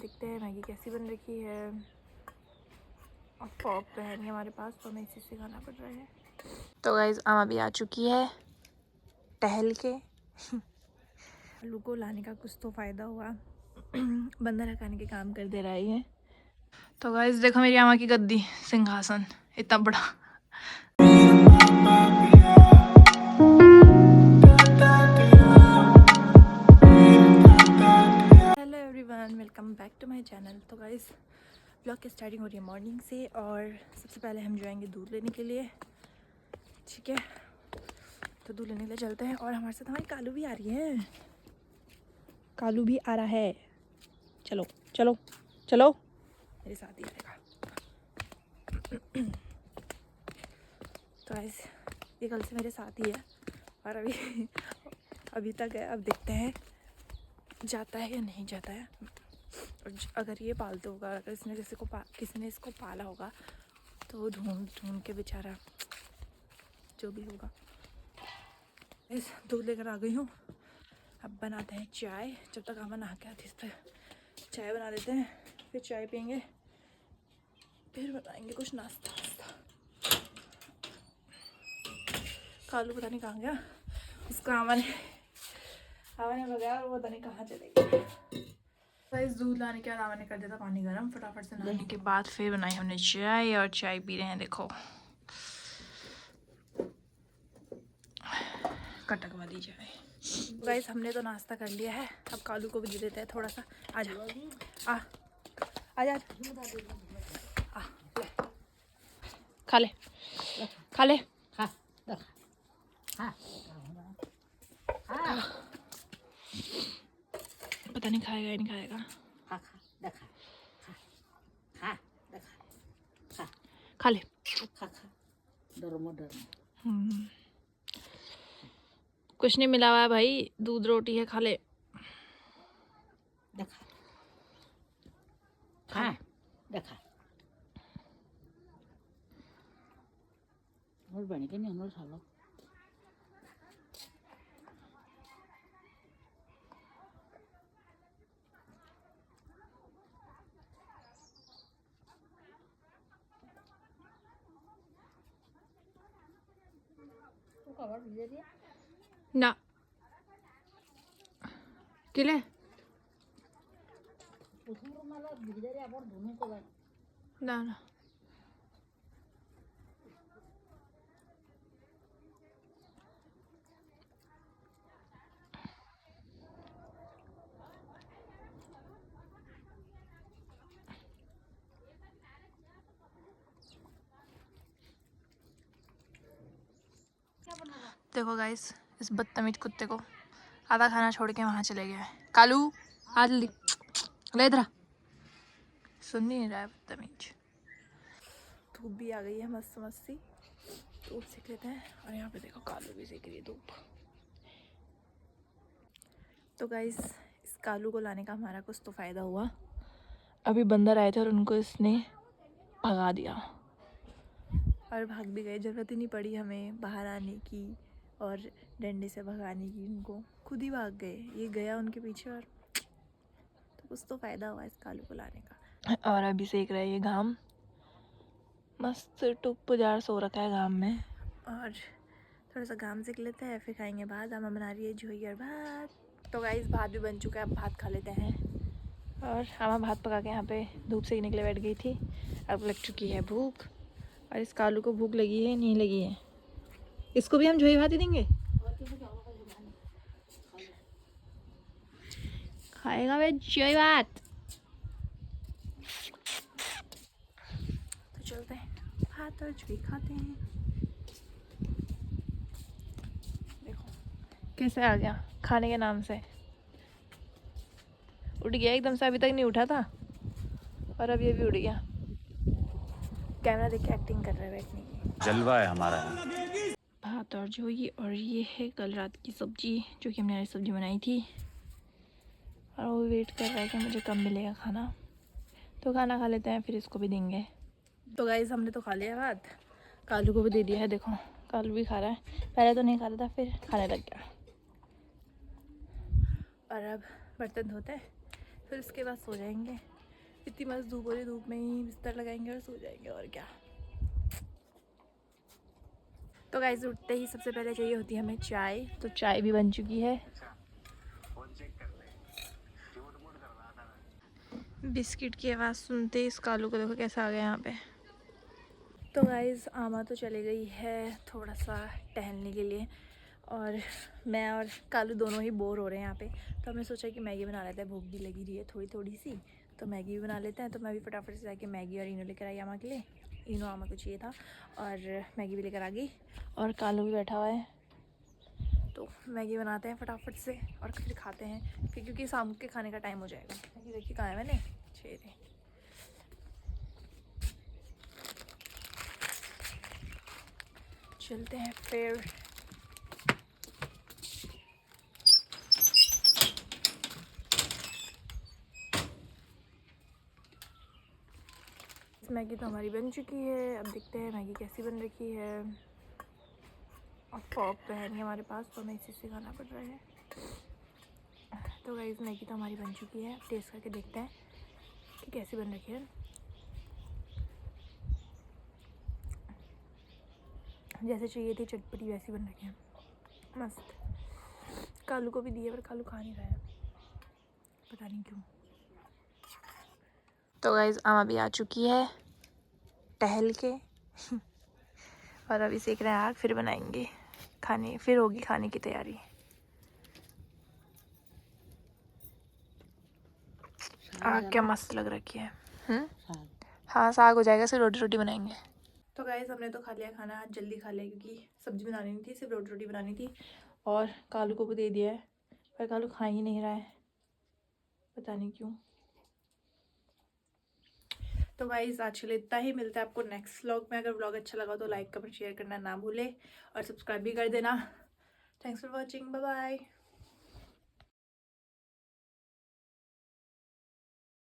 देखते हैं मैगी कैसी बन रखी है। और फॉक तो है नहीं हमारे पास, तो हमें इसी से खाना पड़ रहा है। तो गाइस आमा भी आ चुकी है टहल के। आलू को लाने का कुछ तो फ़ायदा हुआ। बंदर हटाने के काम कर दे रही है। तो गाइस देखो मेरी आमा की गद्दी, सिंहासन इतना बड़ा। Hello everyone, welcome back to my channel. तो गाइस ब्लॉग की स्टार्टिंग हो रही है मॉर्निंग से, और सबसे पहले हम जाएंगे दूध लेने के लिए। ठीक है, तो दूध लेने के लिए चलते हैं। और हमारे साथ हमारी कालू भी आ रही है। कालू भी आ रहा है। चलो चलो चलो, मेरे साथ ही आएगा। तो गाइस ये कल से मेरे साथ ही है, और अभी तक है। अब देखते हैं जाता है या नहीं जाता है। और अगर ये पालतू होगा, अगर किसी ने इसको पाला होगा, तो ढूंढ ढूंढ के बेचारा जो भी होगा। इस दूध लेकर आ गई हूँ। अब बनाते हैं चाय। जब तक आमा नहा के आती है, इस पर चाय बना देते हैं, फिर चाय पियेंगे, फिर बनाएंगे कुछ नाश्ता वास्ता। कालू पता नहीं कहाँ गया, उसको आमा ने भगाया, और वो पता नहीं कहाँ चले गया। गाइस दूध लाने के बाद आमा ने कर दिया था पानी गर्म। फटाफट से नहाने के बाद फिर बनाई हमने चाय, और चाय पी रहे हैं। देखो कटक वाली चाय। गाइस हमने तो नाश्ता कर लिया है, अब कालू को भी दे देते हैं थोड़ा सा। आजा आ आजा, आ खा ले खा ले। पता नहीं खाएगा या नहीं खाएगा। खा ले। कुछ नहीं मिला हुआ है भाई, दूध रोटी है, खा ले। खा देखा और बने के नहीं हम सालो ना किले ना ना। देखो गाइस इस बदतमीज कुत्ते को, आधा खाना छोड़ के वहाँ चले गया है। कालू आज ले इधर, सुन नहीं रहा है बदतमीज। धूप भी आ गई है मस्त मस्त सी, धूप सेक लेते हैं। और यहाँ पे देखो कालू भी सेक रही है धूप। तो गाइस इस कालू को लाने का हमारा कुछ तो फ़ायदा हुआ। अभी बंदर आए थे और उनको इसने भगा दिया, और भाग भी गए। ज़रूरत ही नहीं पड़ी हमें बाहर आने की और डंडे से भगाने की, उनको खुद ही भाग गए। ये गया उनके पीछे, और तो कुछ तो फ़ायदा हुआ इस कालू को लाने का। और अभी सेक रहा है ये घाम, मस्त टुप जार सो रखा है घाम में। और थोड़ा सा घाम सेक लेते हैं, फिर खाएंगे भात। आमा बना रही है झोई और भात। तो गाइस भात भी बन चुका है, अब भात खा लेते हैं। और आमा भात पका के यहाँ पे धूप सेकने के लिए बैठ गई थी। अब लग चुकी है भूख, और इस कालू को भूख लगी है नहीं लगी है, इसको भी हम झोई भात ही देंगे। खाएगा वे झोई भात। तो चलते हैं भात और झोई खाते हैं। देखो कैसे आ गया खाने के नाम से, उठ गया एकदम से। अभी तक नहीं उठा था, और अब ये भी उड़ गया। कैमरा देख के एक्टिंग कर रहा है बैठने की। जलवा है हमारा। भात और झोई, और ये है कल रात की सब्जी, जो कि हमने आज सब्जी बनाई थी। और वो वेट कर रहा है कि मुझे कब मिलेगा खाना। तो खाना खा लेते हैं, फिर इसको भी देंगे। तो गाइस हमने तो खा लिया भात, कालू को भी दे दिया है। देखो कालू भी खा रहा है, पहले तो नहीं खा रहा था, फिर खाने लग गया। और अब बर्तन धोते हैं, फिर उसके बाद सो जाएंगे। इतनी मस्त धूप हो रही, धूप में ही बिस्तर लगाएंगे और सो जाएंगे और क्या। तो गाइस उठते ही सबसे पहले चाहिए होती है हमें चाय, तो चाय भी बन चुकी है। बिस्किट की आवाज़ सुनते इस कालू को देखो कैसा आ गया यहाँ पे। तो गाइस आमा तो चली गई है थोड़ा सा टहलने के लिए, और मैं और कालू दोनों ही बोर हो रहे हैं यहाँ पे। तो हमने सोचा कि मैगी बना लेते हैं, भूख भी लगी रही है थोड़ी थोड़ी सी, तो मैगी भी बना लेते हैं। तो मैं भी फटाफट से जाके मैगी और इनो लेकर आई आमा के लिए। इनो आमा को चाहिए था और मैगी भी लेकर आ गई, और कालू भी बैठा हुआ है। तो मैगी बनाते हैं फटाफट से और फिर खाते हैं, फिर क्योंकि शाम के खाने का टाइम हो जाएगा। मैगी देखिए कहाँ है मैंने, छेद। चलते हैं फिर। मैगी तो हमारी बन चुकी है, अब देखते हैं मैगी कैसी बन रखी है। और फॉक तो है नहीं हमारे पास, तो हमें इसी से खाना पड़ रहा है। तो गाइस मैगी तो हमारी बन चुकी है, टेस्ट करके देखते हैं कि कैसी बन रखी है। जैसे चाहिए थी चटपटी वैसी बन रखी है, मस्त। कालू को भी दी है पर कालू खा नहीं रहा है, पता नहीं क्यों। तो गाइस आमा भी आ चुकी है टहल के और अभी सेक रहे हैं आग, फिर बनाएंगे खाने, फिर होगी खाने की तैयारी। आग क्या मस्त लग रखी है। साग हाँ साग हो जाएगा, सिर्फ रोटी रोटी बनाएंगे। तो गाइस हमने तो खा लिया खाना, आज जल्दी खा लिया क्योंकि सब्जी बनानी नहीं थी, सिर्फ रोटी रोटी बनानी थी। और कालू को भी दे दिया है, पर कालू खा ही नहीं रहा है, पता नहीं क्यों। तो गाइस आज के लिए इतना ही, मिलता है आपको नेक्स्ट व्लॉग में। अगर व्लॉग अच्छा लगा तो लाइक कमेंट शेयर करना ना भूले और सब्सक्राइब भी कर देना। Thanks for watching, bye bye.